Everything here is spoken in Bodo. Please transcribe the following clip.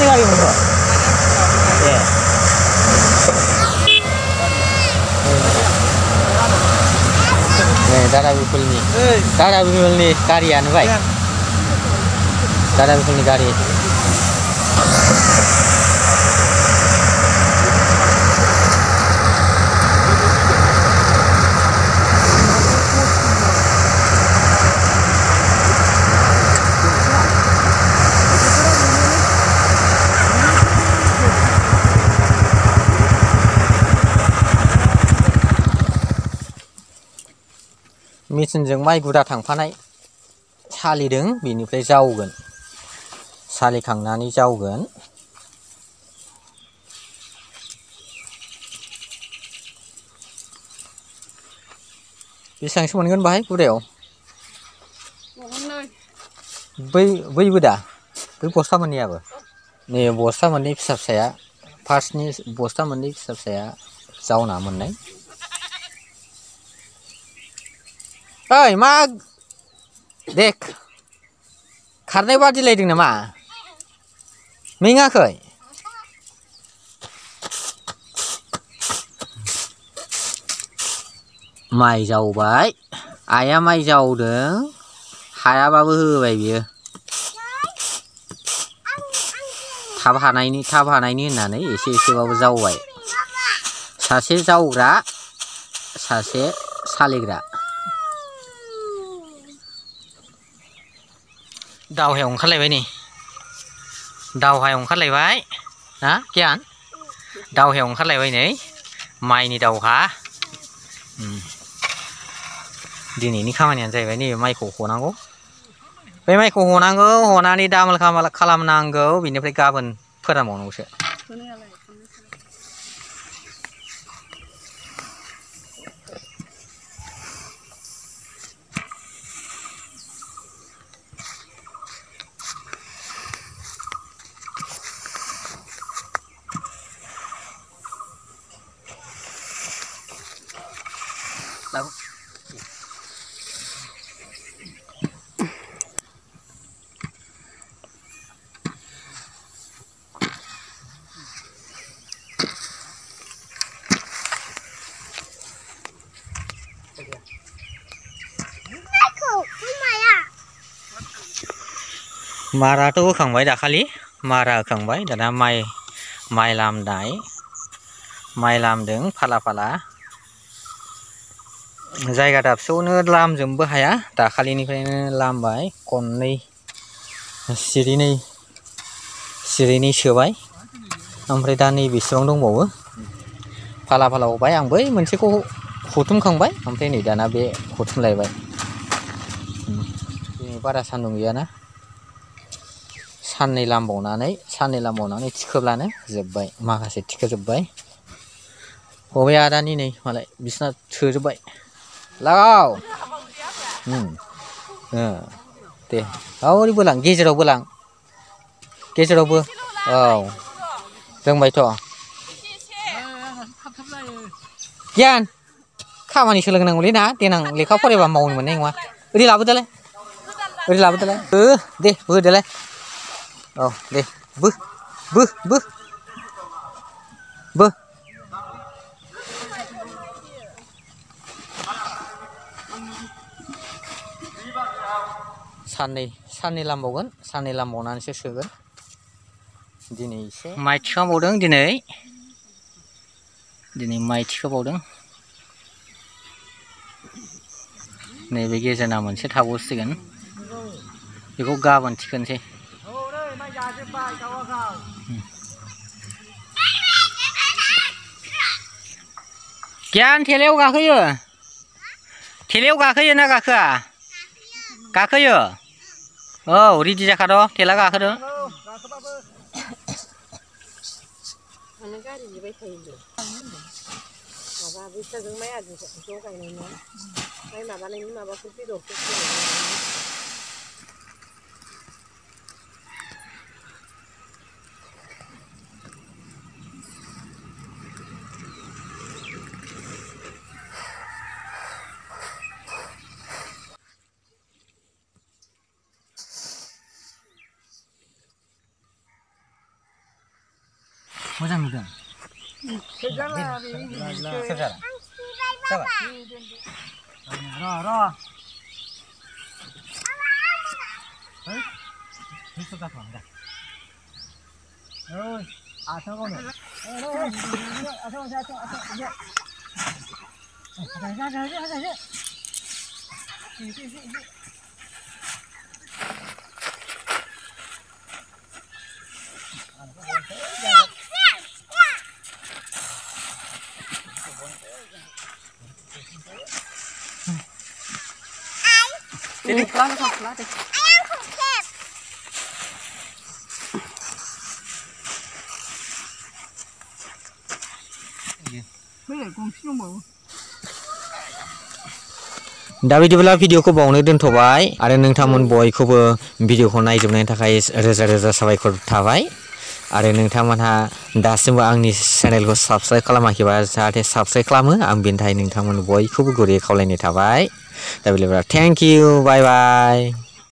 गारि मोनखो ए दादा बिपुलनि गारिया नुबाय दादा बिपुलनि गारि मेचिनजों माइ गुदा थांफानाय सालिदों बेनिफ्राय जावगोन सालिखांनानै जावगोन बेसेबांसो मोनगोन बाहाय गुदायाव बैबो दा बै बस्ता मोननैयाबो नै बस्ता मोननै फिसा फिसाया फार्स्टनि बस्ता मोननै फिसा फिसाया जावना मोननाय ओइ मा दे खारनाय बादिलायदों नामा मेङाखै माइ जावबाय आइया माइ जावदों हायाबाबो होबाय बियो थाब हानायनि होननानै एसे एसेबाबो जावबाय सासे जावग्रा सासे सालिग्रा दावहायाव ओंखारलायबाय नै दावहायाव ओंखारलायबाय ना गियान दावहायाव ओंखारलायबाय नै माइनि दावहा दिनैनि खामानियानो जाहैबाय नैबे माइखौ हनांगौ बे माइखौ हनांगौ हनानै दामोल खालामनांगौ बिनिफ्राय गाबोन फोरानबावनांगौसो माराथ' होखांबाय दाखालि मारा होखांबाय दाना माइ लामदों फाला फाला जायगा दाबसेयावनो लामजोबनोबो हाया दाखालिनिफ्रायनो लामबाय खननै सिरिनै सोबाय ओमफ्राय दा नैबेसेबां दंबावो फाला फाला हबाय आं बै मोनसेखौ हथुमखांबाय ओमफ्राय नै दाना बे हथुमलायबाय दिनै बारा सान्दुं गैयाना साननै लामबावनानै थिखोब्लानो जोब्बाय माखासे थिखोजोब्बाय बबे आदानि नै मालाय बिसिना थोजोब्बाय लागाव दे ओरै बोलां गेजेरावबो औ रोंबायथ' गियान खामानि सोलोंनांगौलै ना देनां लेखा फरायबा मावनो मोननाय नङा ओरै लाबोदोलाय दे बोदोलाय औ दे बो साननै लामबावगोन साननै लामबावनानैसो सोगोन दिनै एसे माइ थिखांबावदों दिनै माइ थिखोबावदों नैबे गेजेरना मोनसे थाबावसिगोन बेखौ गाबोन थिखोनोसै गियान थेलायाव गाखोयो ना गाखोआ गाखोयो औ रेडि जाखाद' थेला गाखोदो गारि बिबाय थायो माबा बैसागो माइ आदि ज' गायनाय ना माइ माबानायनि माबाफोर बेदरफोर मोजां नुदों जाबाय र' Bisa tak bang? Oh, asal kau ni. Ada. Ini pelan. दा बिदिब्ला भिडिअखौ बावनो दोनथ'बाय आरो नोंथांमोन बयखौबो भिडिअखौ नायजोबनायनि थाखाय रोजा साबायखर थाबाय आरो नोंथांमोनहा दासिमबो आंनि चेनेलखौ साबस्क्राइब खालामाखैबा जाहाथे साबस्क्राइब खालामो आं बेनि थाखाय नोंथांमोन बयखौबो गुरैयै खावलायनाय थाबाय दा बिदिब्ला थेंक इउ बाय बाय